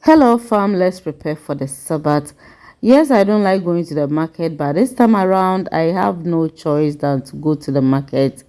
Hello, fam. Let's prepare for the Sabbath. Yes, I don't like going to the market, but this time around, I have no choice than to go to the market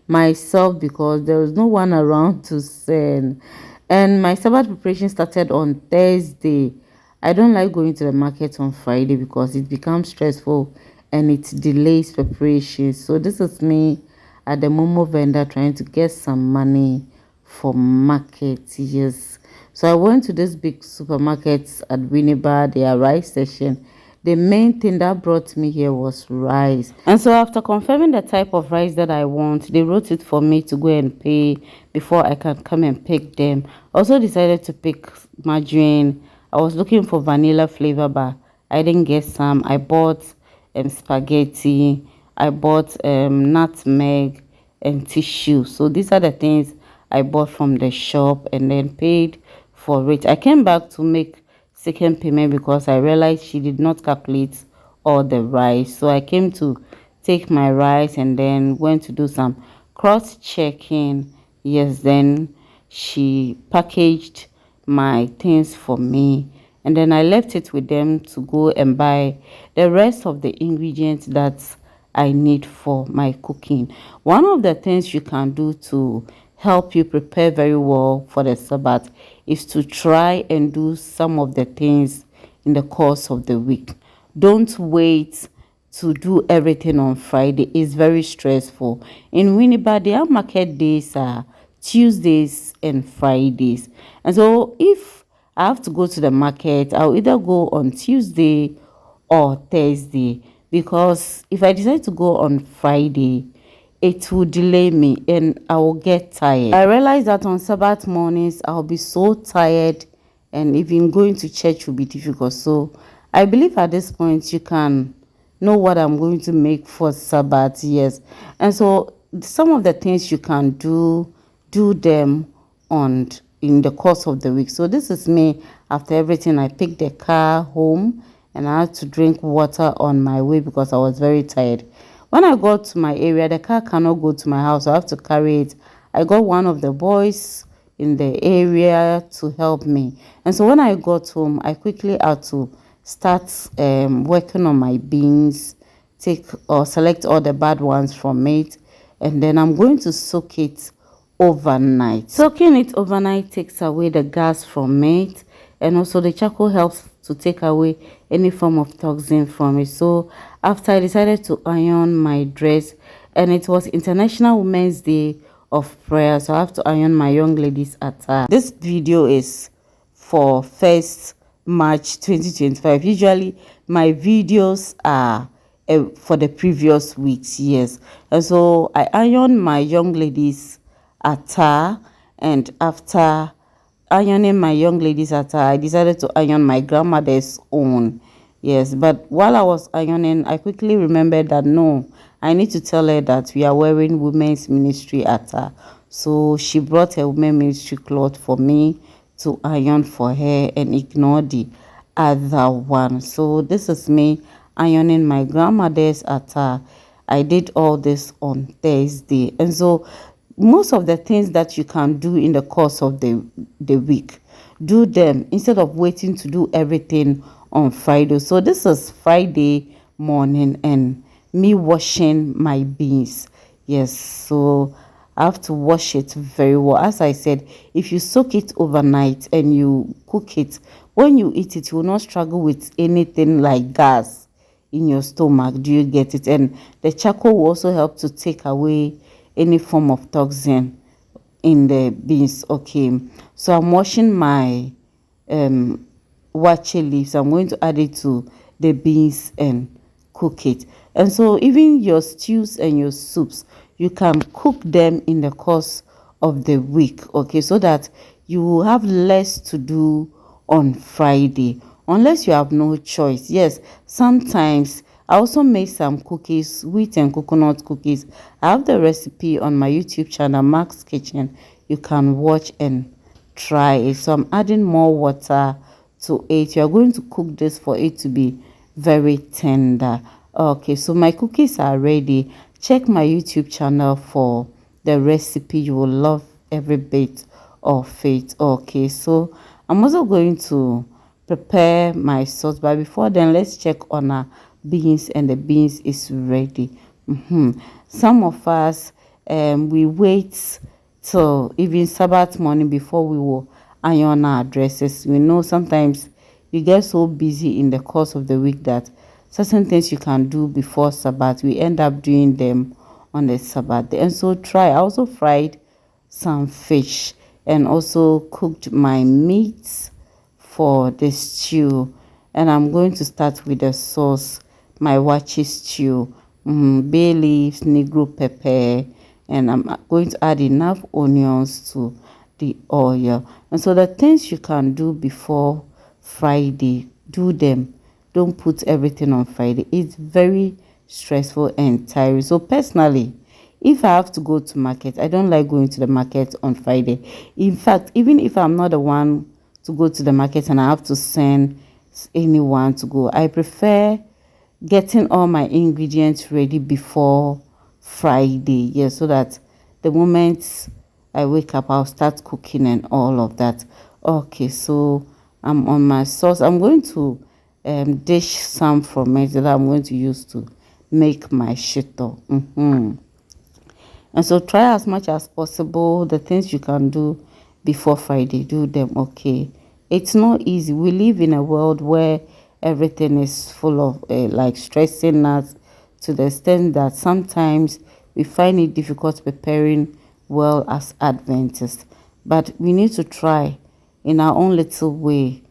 myself because there was no one around to send. And my Sabbath preparation started on Thursday. I don't like going to the market on Friday because it becomes stressful and it delays preparation. So this is me at the Momo vendor trying to get some money for market. Yes. So I went to this big supermarket at Winneba, their rice section. The main thing that brought me here was rice. And so after confirming the type of rice that I want, they wrote it for me to go and pay before I can come and pick them. I also decided to pick margarine. I was looking for vanilla flavor, but I didn't get some. I bought spaghetti. I bought nutmeg and tissue. So these are the things I bought from the shop and then paid for it. I came back to make second payment because I realized she did not calculate all the rice. So I came to take my rice and then went to do some cross checking. Yes, then she packaged my things for me and then I left it with them to go and buy the rest of the ingredients that I need for my cooking. One of the things you can do to help you prepare very well for the Sabbath is to try and do some of the things in the course of the week. Don't wait to do everything on Friday. It's very stressful. In Winneba, their market days are Tuesdays and Fridays. And so if I have to go to the market, I'll either go on Tuesday or Thursday because if I decide to go on Friday, it will delay me and I will get tired. I realize that on Sabbath mornings, I'll be so tired and even going to church will be difficult. So I believe at this point you can know what I'm going to make for Sabbath. Yes. And so some of the things you can do them on in the course of the week. So this is me after everything. I picked the car home and I had to drink water on my way because I was very tired. When I got to my area, the car cannot go to my house. So I have to carry it. I got one of the boys in the area to help me. And so when I got home, I quickly had to start working on my beans, take or select all the bad ones from it, and then I'm going to soak it overnight. Soaking it overnight takes away the gas from it, and also the charcoal helps to take away any form of toxin from it. So after I decided to iron my dress, and it was International Women's Day of Prayer, so I have to iron my young lady's attire. This video is for 1st March 2025. Usually my videos are for the previous weeks, yes. And so I ironed my young lady's attire, and after ironing my young lady's attire, I decided to iron my grandmother's own. Yes, but while I was ironing, I quickly remembered that no, I need to tell her that we are wearing women's ministry attire. So she brought a women's ministry cloth for me to iron for her and ignore the other one. So this is me ironing my grandmother's attire. I did all this on Thursday. And so most of the things that you can do in the course of the week, do them instead of waiting to do everything on Friday. So this is Friday morning and me washing my beans. Yes, so I have to wash it very well. As I said, if you soak it overnight and you cook it, when you eat it, you will not struggle with anything like gas in your stomach. Do you get it? And the charcoal will also help to take away any form of toxin in the beans. Okay, so I'm washing my wache leaves. I'm going to add it to the beans and cook it. And so even your stews and your soups, you can cook them in the course of the week, okay, so that you will have less to do on Friday unless you have no choice. Yes, sometimes I also make some cookies, wheat and coconut cookies. I have the recipe on my YouTube channel, Mark's Kitchen. You can watch and try it. So I'm adding more water to it. You are going to cook this for it to be very tender. Okay, so my cookies are ready. Check my YouTube channel for the recipe. You will love every bit of it. Okay, so I'm also going to prepare my sauce, but before then, let's check on our beans, and the beans is ready. Some of us, we wait till even Sabbath morning before we will iron our dresses. We know sometimes you get so busy in the course of the week that certain things you can do before Sabbath, we end up doing them on the Sabbath. And so try. I also fried some fish and also cooked my meats for the stew. And I'm going to start with the sauce, my wachi stew, bay leaves, negro pepper, and I'm going to add enough onions to the oil. And so the things you can do before Friday, do them. Don't put everything on Friday. It's very stressful and tiring. So personally, if I have to go to market, I don't like going to the market on Friday. In fact, even if I'm not the one to go to the market and I have to send anyone to go, I prefer getting all my ingredients ready before Friday. Yeah, so that the moment I wake up, I'll start cooking and all of that. Okay, so I'm on my sauce. I'm going to dish some from it that I'm going to use to make my shito. And so try as much as possible the things you can do before Friday, do them. Okay, it's not easy. We live in a world where everything is full of like stressing us to the extent that sometimes we find it difficult preparing well as Adventists. But we need to try in our own little way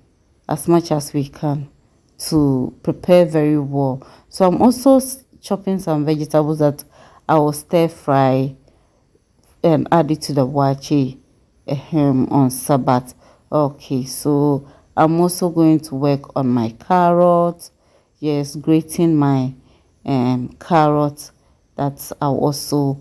as much as we can to prepare very well. So I'm also chopping some vegetables that I will stir fry and add it to the wachi on Sabbath. Okay, so I'm also going to work on my carrot. Yes, grating my carrot that I'll also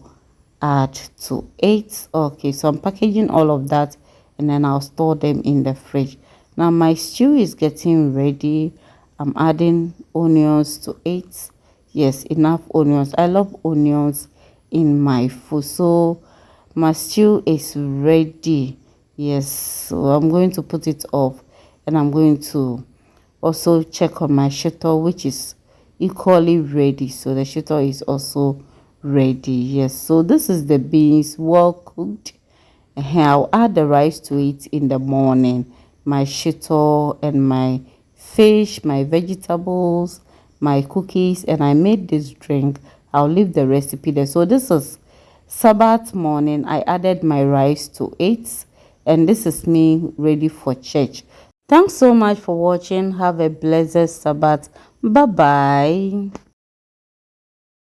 add to it. Okay, so I'm packaging all of that and then I'll store them in the fridge. Now my stew is getting ready. I'm adding onions to it. Yes, enough onions. I love onions in my food. So my stew is ready. Yes, so I'm going to put it off and I'm going to also check on my shito, which is equally ready. So the shito is also ready. Yes, so this is the beans well cooked. I'll add the rice to it in the morning. My shito and my fish, my vegetables, my cookies, and I made this drink. I'll leave the recipe there. So this is Sabbath morning. I added my rice to it, and this is me ready for church. Thanks so much for watching. Have a blessed Sabbath. Bye bye.